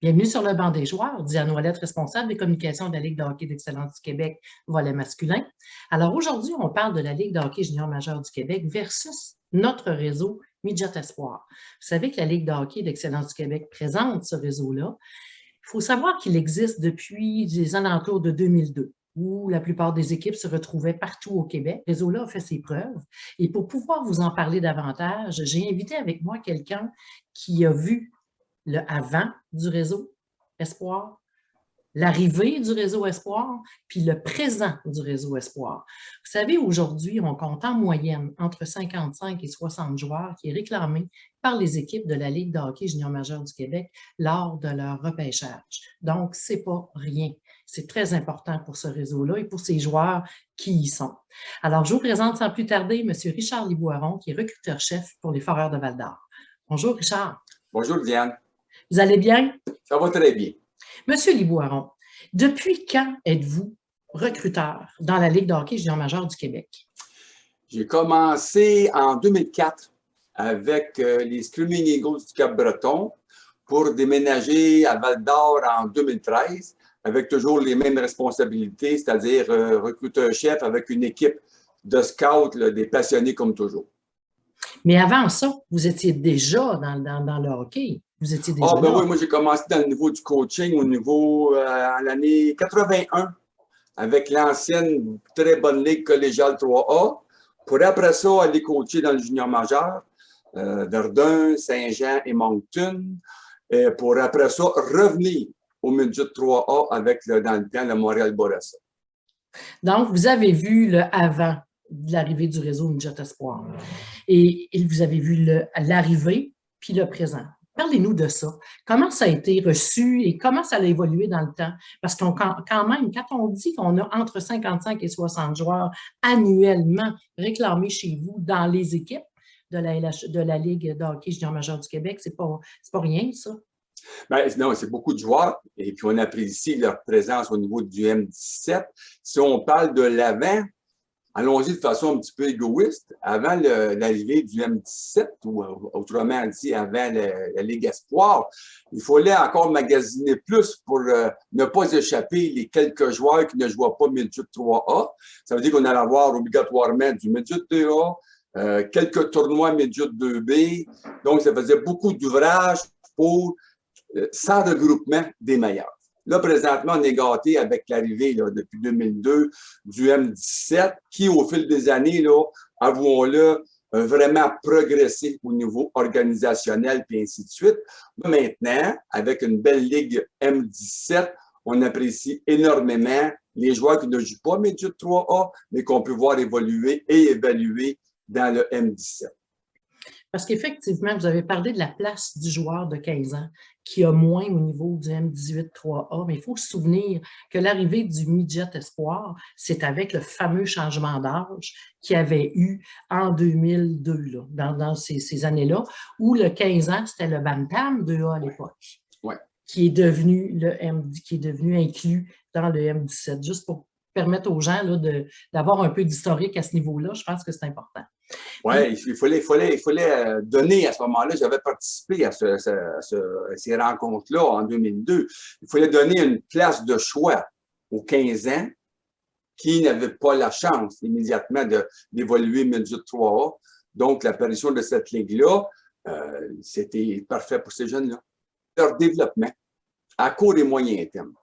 Bienvenue sur le banc des joueurs. Diane Ouellette, responsable des communications de la Ligue de hockey d'excellence du Québec, volet masculin. Alors aujourd'hui, on parle de la Ligue de hockey junior majeur du Québec versus notre réseau Midget Espoir. Vous savez que la Ligue de hockey d'excellence du Québec présente ce réseau-là. Il faut savoir qu'il existe depuis les alentours de 2002, où la plupart des équipes se retrouvaient partout au Québec. Le réseau-là a fait ses preuves. Et pour pouvoir vous en parler davantage, j'ai invité avec moi quelqu'un qui a vu le avant du réseau Espoir, l'arrivée du réseau Espoir, puis le présent du réseau Espoir. Vous savez, aujourd'hui, on compte en moyenne entre 55 et 60 joueurs qui est réclamé par les équipes de la Ligue de hockey junior majeur du Québec lors de leur repêchage. Donc, ce n'est pas rien. C'est très important pour ce réseau-là et pour ces joueurs qui y sont. Alors, je vous présente sans plus tarder M. Richard Liboiron, qui est recruteur-chef pour les Foreurs de Val-d'Or. Bonjour, Richard. Bonjour, Diane. Vous allez bien? Ça va très bien. Monsieur Liboiron, depuis quand êtes-vous recruteur dans la Ligue de hockey junior majeur du Québec? J'ai commencé en 2004 avec les Screaming Eagles du Cap-Breton pour déménager à Val-d'Or en 2013 avec toujours les mêmes responsabilités, c'est-à-dire recruteur-chef avec une équipe de scouts, là, des passionnés comme toujours. Mais avant ça, vous étiez déjà dans le hockey. Vous étiez déjà ben là. oui, moi j'ai commencé dans le niveau du coaching au niveau à l'année 81 avec l'ancienne très bonne ligue collégiale 3A pour après ça aller coacher dans le junior majeur, Verdun, Saint-Jean et Moncton, et pour après ça revenir au midget 3A avec dans le temps le Montréal-Bourassa. Donc, vous avez vu le avant de l'arrivée du réseau Midget Espoir et vous avez vu l'arrivée puis le présent. Parlez-nous de ça. Comment ça a été reçu et comment ça a évolué dans le temps? Parce qu'on quand même, quand on dit qu'on a entre 55 et 60 joueurs annuellement réclamés chez vous dans les équipes de la Ligue de hockey junior majeur du Québec, c'est pas rien, ça? Ben, non, c'est beaucoup de joueurs et puis on apprécie leur présence au niveau du M17. Si on parle de l'avant, allons-y de façon un petit peu égoïste. Avant l'arrivée du M17, ou autrement dit, avant la Ligue Espoir, il fallait encore magasiner plus pour ne pas échapper les quelques joueurs qui ne jouaient pas Midget 3A. Ça veut dire qu'on allait avoir obligatoirement du Midget 2A, quelques tournois Midget 2B. Donc, ça faisait beaucoup d'ouvrages pour sans regroupement des meilleurs. Là, présentement, on est gâté avec l'arrivée depuis 2002 du M17 qui, au fil des années, avouons-le, a vraiment progressé au niveau organisationnel et ainsi de suite. Maintenant, avec une belle ligue M17, on apprécie énormément les joueurs qui ne jouent pas Midget 3A, mais qu'on peut voir évoluer et évaluer dans le M17. Parce qu'effectivement, vous avez parlé de la place du joueur de 15 ans qui a moins au niveau du M18 3A, mais il faut se souvenir que l'arrivée du Midget Espoir, c'est avec le fameux changement d'âge qu'il y avait eu en 2002, là, dans ces années-là, où le 15 ans, c'était le Bantam 2A à l'époque, ouais, qui est devenu inclus dans le M17, juste pour permettre aux gens d'avoir un peu d'historique à ce niveau-là. Je pense que c'est important. Oui, il fallait donner à ce moment-là. J'avais participé à ces rencontres-là en 2002. Il fallait donner une place de choix aux 15 ans qui n'avaient pas la chance immédiatement d'évoluer Midget 3A. Donc, l'apparition de cette ligue-là, c'était parfait pour ces jeunes-là. Leur développement à court et moyen terme.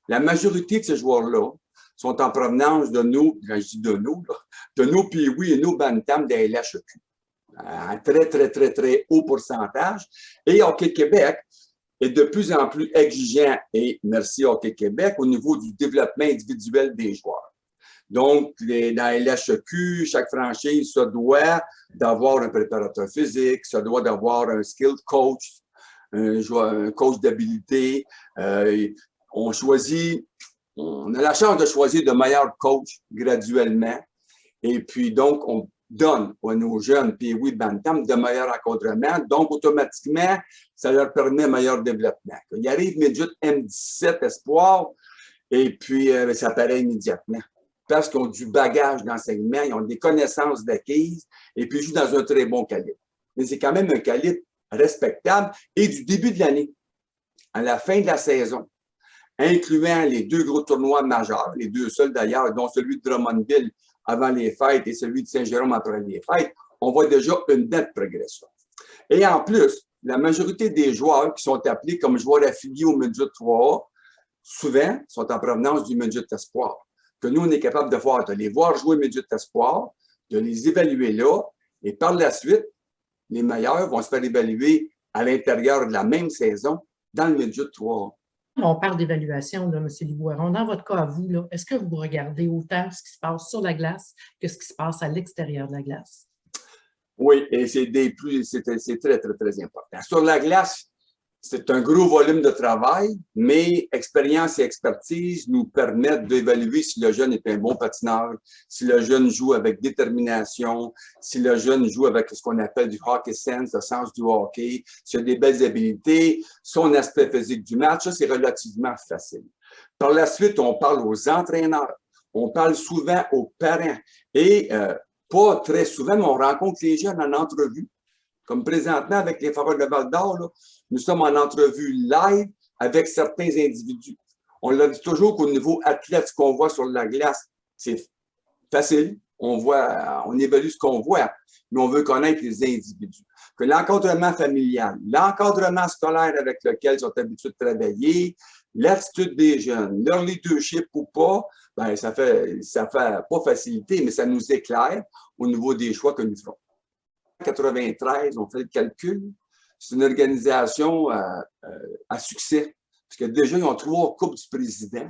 La majorité de ces joueurs-là sont en provenance de nous, quand je dis de nous, puis oui, et nos Bantam des LHEQ. Un très haut pourcentage. Et Hockey Québec est de plus en plus exigeant, et merci Hockey Québec, au niveau du développement individuel des joueurs. Donc, dans LHEQ, chaque franchise se doit d'avoir un préparateur physique, se doit d'avoir un skilled coach, un coach d'habilité. On a la chance de choisir de meilleurs coachs graduellement. Et puis, donc, on donne à nos jeunes Pee-Wee Bantam de meilleurs encadrements. Donc, automatiquement, ça leur permet un meilleur développement. Il arrive Midget M17 Espoir, et puis ça apparaît immédiatement. Parce qu'ils ont du bagage d'enseignement, ils ont des connaissances d'acquises, et puis ils jouent dans un très bon calibre. Mais c'est quand même un calibre respectable et du début de l'année. à la fin de la saison, incluant les 2 gros tournois majeurs, les 2 seuls d'ailleurs, dont celui de Drummondville avant les fêtes et celui de Saint-Jérôme après les fêtes, on voit déjà une nette progression. Et en plus, la majorité des joueurs qui sont appelés comme joueurs affiliés au Midget 3A, souvent, sont en provenance du Midget Espoir, que nous, on est capable de faire, de les voir jouer Midget Espoir, de les évaluer là, et par la suite, les meilleurs vont se faire évaluer à l'intérieur de la même saison dans le Midget 3A. On parle d'évaluation, M. Liboiron. Dans votre cas à vous, est-ce que vous regardez autant ce qui se passe sur la glace que ce qui se passe à l'extérieur de la glace? Oui, et c'est très, très, très important. Sur la glace, c'est un gros volume de travail, mais expérience et expertise nous permettent d'évaluer si le jeune est un bon patineur, si le jeune joue avec détermination, si le jeune joue avec ce qu'on appelle du hockey sense, le sens du hockey, s'il a des belles habiletés, son aspect physique du match, ça, c'est relativement facile. Par la suite, on parle aux entraîneurs, on parle souvent aux parents et pas très souvent, mais on rencontre les jeunes en entrevue. Comme présentement, avec les Foreurs de Val-d'Or, nous sommes en entrevue live avec certains individus. On l'a dit toujours qu'au niveau athlète, ce qu'on voit sur la glace, c'est facile. On évalue ce qu'on voit, mais on veut connaître les individus. Que l'encadrement familial, l'encadrement scolaire avec lequel ils sont habitués de travailler, l'attitude des jeunes, leur leadership ou pas, ben, ça fait pas faciliter, mais ça nous éclaire au niveau des choix que nous ferons. 93, on fait le calcul, c'est une organisation à succès. Parce que déjà, ils ont 3 coupes du président.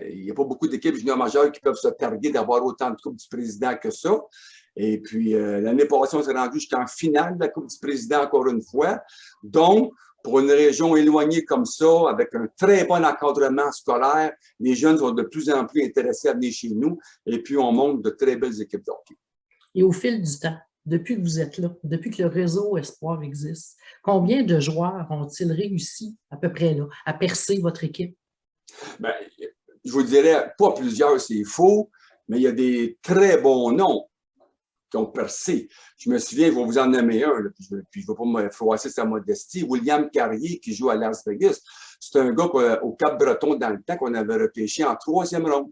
Il n'y a pas beaucoup d'équipes juniors majeures qui peuvent se targuer d'avoir autant de coupes du président que ça. Et puis, l'année passée, on s'est rendu jusqu'en finale de la Coupe du président encore une fois. Donc, pour une région éloignée comme ça, avec un très bon encadrement scolaire, les jeunes sont de plus en plus intéressés à venir chez nous. Et puis, on monte de très belles équipes de hockey. Et au fil du temps, depuis que vous êtes là, depuis que le réseau Espoir existe, combien de joueurs ont-ils réussi, à peu près là, à percer votre équipe? Bien, je vous dirais, pas plusieurs, c'est faux, mais il y a des très bons noms qui ont percé. Je me souviens, je vais vous en nommer un, là, puis je ne vais pas me froisser sa modestie. William Carrier, qui joue à Las Vegas. C'est un gars au Cap-Breton dans le temps qu'on avait repêché en 3e ronde.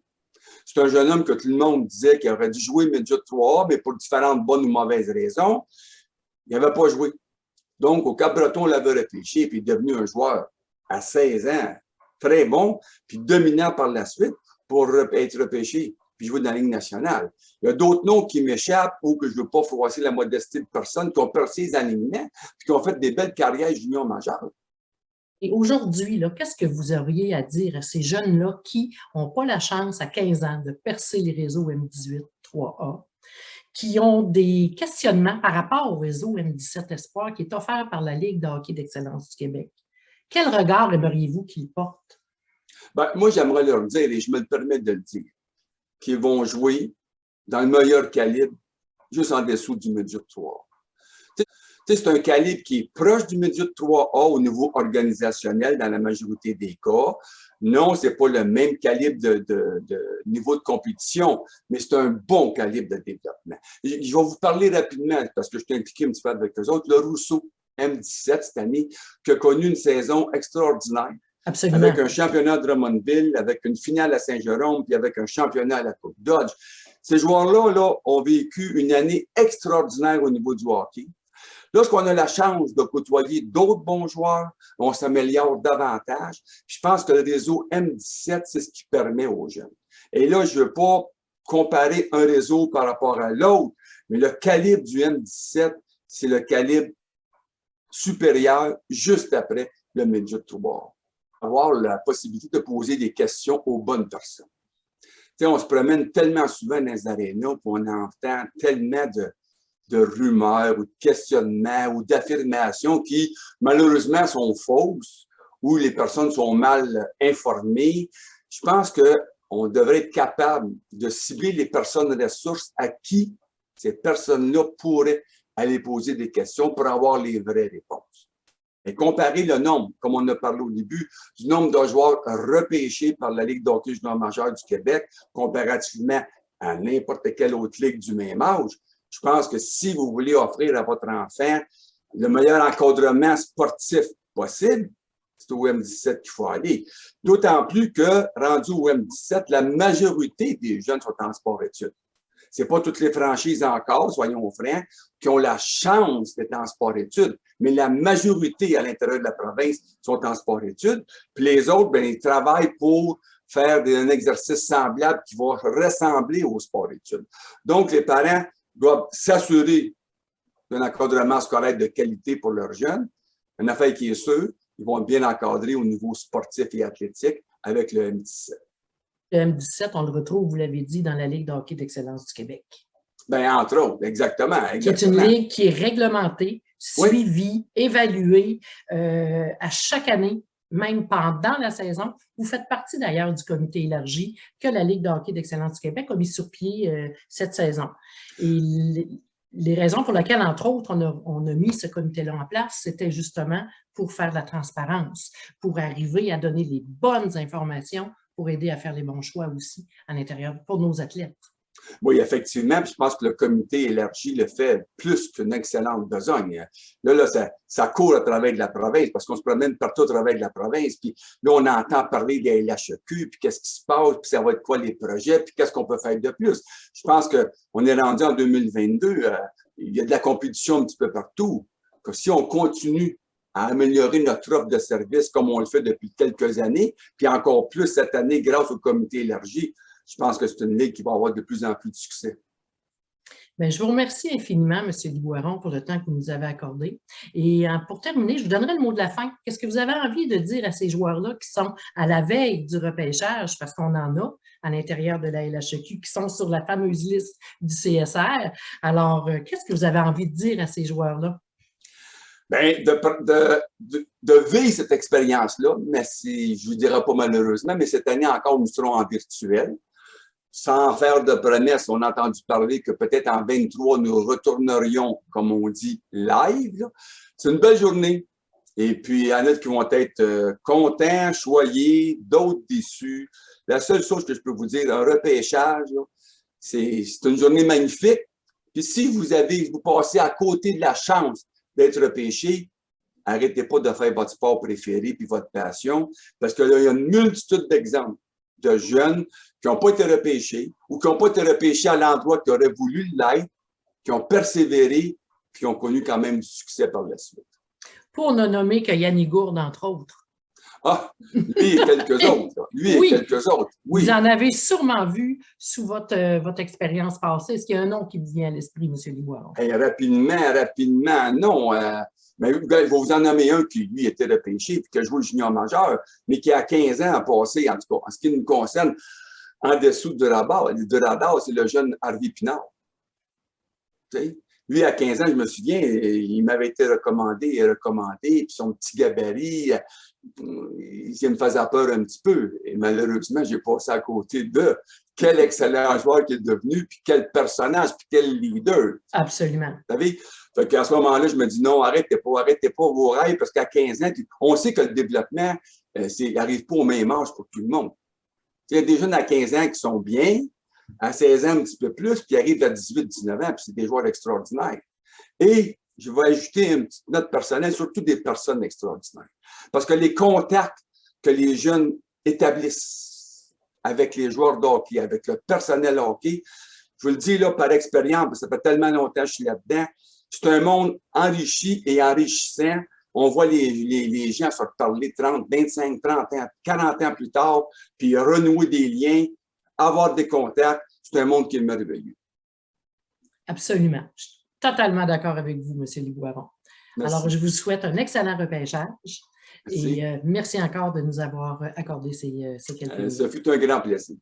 C'est un jeune homme que tout le monde disait qu'il aurait dû jouer Midget 3A, mais pour différentes bonnes ou mauvaises raisons, il n'avait pas joué. Donc, au Cap-Breton, on l'avait repêché, puis il est devenu un joueur à 16 ans, très bon, puis dominant par la suite pour être repêché, puis jouer dans la Ligue nationale. Il y a d'autres noms qui m'échappent ou que je ne veux pas froisser la modestie de personnes qui ont percé les alignements, puis qui ont fait des belles carrières juniors majeures. Et aujourd'hui, qu'est-ce que vous auriez à dire à ces jeunes-là qui n'ont pas la chance à 15 ans de percer les réseaux M18 3A, qui ont des questionnements par rapport au réseau M17 Espoir qui est offert par la Ligue de hockey d'excellence du Québec? Quel regard aimeriez-vous qu'ils portent? Ben, moi, j'aimerais leur dire, et je me le permets de le dire, qu'ils vont jouer dans le meilleur calibre, juste en dessous du Midget 3A. C'est un calibre qui est proche du Midget 3A au niveau organisationnel dans la majorité des cas. Non, ce n'est pas le même calibre de niveau de compétition, mais c'est un bon calibre de développement. Je vais vous parler rapidement, parce que je suis impliqué un petit peu avec eux autres. Le Rousseau M17 cette année, qui a connu une saison extraordinaire. Absolument. Avec un championnat de Drummondville, avec une finale à Saint-Jérôme, puis avec un championnat à la Coupe Dodge. Ces joueurs-là ont vécu une année extraordinaire au niveau du hockey. Lorsqu'on a la chance de côtoyer d'autres bons joueurs, on s'améliore davantage. Je pense que le réseau M17, c'est ce qui permet aux jeunes. Et là, je ne veux pas comparer un réseau par rapport à l'autre, mais le calibre du M17, c'est le calibre supérieur juste après le Midget 3A. Avoir la possibilité de poser des questions aux bonnes personnes. Tu sais, on se promène tellement souvent dans les arénas, puis on entend tellement de rumeurs ou de questionnements ou d'affirmations qui, malheureusement, sont fausses ou les personnes sont mal informées. Je pense qu'on devrait être capable de cibler les personnes ressources à qui ces personnes-là pourraient aller poser des questions pour avoir les vraies réponses. Et comparer le nombre, comme on a parlé au début, du nombre de joueurs repêchés par la Ligue d'hockey junior majeur du Québec, comparativement à n'importe quelle autre ligue du même âge, je pense que si vous voulez offrir à votre enfant le meilleur encadrement sportif possible, c'est au M17 qu'il faut aller. D'autant plus que, rendu au M17, la majorité des jeunes sont en sport-études. Ce n'est pas toutes les franchises encore, soyons francs, qui ont la chance d'être en sport-études, mais la majorité à l'intérieur de la province sont en sport-études. Puis les autres, bien, ils travaillent pour faire un exercice semblable qui va ressembler au sport-études. Donc, les parents doivent s'assurer d'un encadrement scolaire de qualité pour leurs jeunes. Une affaire qui est sûre, ils vont être bien encadrés au niveau sportif et athlétique avec le M17. Le M17, on le retrouve, vous l'avez dit, dans la Ligue de hockey d'excellence du Québec. Bien, entre autres, exactement. Qui est une ligue qui est réglementée, suivie, évaluée à chaque année, même pendant la saison. Vous faites partie d'ailleurs du comité élargi que la Ligue de hockey d'excellence du Québec a mis sur pied cette saison. Et les raisons pour lesquelles, entre autres, on a mis ce comité-là en place, c'était justement pour faire de la transparence, pour arriver à donner les bonnes informations, pour aider à faire les bons choix aussi à l'intérieur pour nos athlètes. Oui, effectivement, je pense que le comité élargi le fait plus qu'une excellente besogne. Là, ça court à travers de la province parce qu'on se promène partout à travers de la province. Puis là, on entend parler des LHEQ, puis qu'est-ce qui se passe, puis ça va être quoi les projets, puis qu'est-ce qu'on peut faire de plus. Je pense qu'on est rendu en 2022, il y a de la compétition un petit peu partout. Que si on continue à améliorer notre offre de services comme on le fait depuis quelques années, puis encore plus cette année grâce au comité élargi, je pense que c'est une ligue qui va avoir de plus en plus de succès. Bien, je vous remercie infiniment, M. Liboiron, pour le temps que vous nous avez accordé. Et pour terminer, je vous donnerai le mot de la fin. Qu'est-ce que vous avez envie de dire à ces joueurs-là qui sont à la veille du repêchage, parce qu'on en a à l'intérieur de la LHEQ, qui sont sur la fameuse liste du CSR. Alors, qu'est-ce que vous avez envie de dire à ces joueurs-là? Bien, de vivre cette expérience-là, mais je ne vous dirai pas malheureusement, mais cette année encore, nous serons en virtuel. Sans faire de promesses, on a entendu parler que peut-être en 23, nous retournerions, comme on dit, live. C'est une belle journée. Et puis, il y en a qui vont être contents, choyés, d'autres déçus. La seule chose que je peux vous dire, un repêchage, c'est une journée magnifique. Puis si vous passez à côté de la chance d'être repêché, arrêtez pas de faire votre sport préféré puis votre passion, parce que là, il y a une multitude d'exemples de jeunes qui n'ont pas été repêchés ou qui n'ont pas été repêchés à l'endroit qu'ils auraient voulu l'être, qui ont persévéré puis qui ont connu quand même du succès par la suite. Pour ne nommer que Yannick Gourde, entre autres. Ah, lui et quelques autres. Lui et quelques autres. Oui. Vous en avez sûrement vu sous votre expérience passée. Est-ce qu'il y a un nom qui vous vient à l'esprit, M. Liboiron? Hey, rapidement, non. Mais il va vous en nommer un qui, lui, était repêché et qui a joué le junior majeur, mais qui, à 15 ans, a passé, en tout cas, en ce qui nous concerne, en dessous du radar, c'est le jeune Harvey Pinard. Lui, à 15 ans, je me souviens, il m'avait été recommandé, puis son petit gabarit, il me faisait peur un petit peu. Et malheureusement, j'ai passé à côté de quel excellent joueur qu'il est devenu, puis quel personnage, puis quel leader. Absolument. Vous savez? Fait qu'à ce moment-là, je me dis non, arrêtez pas vos rêves, parce qu'à 15 ans, on sait que le développement, n'arrive pas au même âge pour tout le monde. Il y a des jeunes à 15 ans qui sont bien, à 16 ans un petit peu plus, puis ils arrivent à 18, 19 ans, puis c'est des joueurs extraordinaires. Et je vais ajouter une petite note personnelle, surtout des personnes extraordinaires. Parce que les contacts que les jeunes établissent avec les joueurs de hockey, avec le personnel hockey, je vous le dis là par expérience, ça fait tellement longtemps que je suis là-dedans, c'est un monde enrichi et enrichissant. On voit les gens se reparler 30, 25, 30 ans, 40 ans plus tard, puis renouer des liens, avoir des contacts. C'est un monde qui est merveilleux. Absolument. Je suis totalement d'accord avec vous, M. Liboiron. Alors, je vous souhaite un excellent repêchage. Merci. Et merci encore de nous avoir accordé ces quelques minutes. Ça fut un grand plaisir.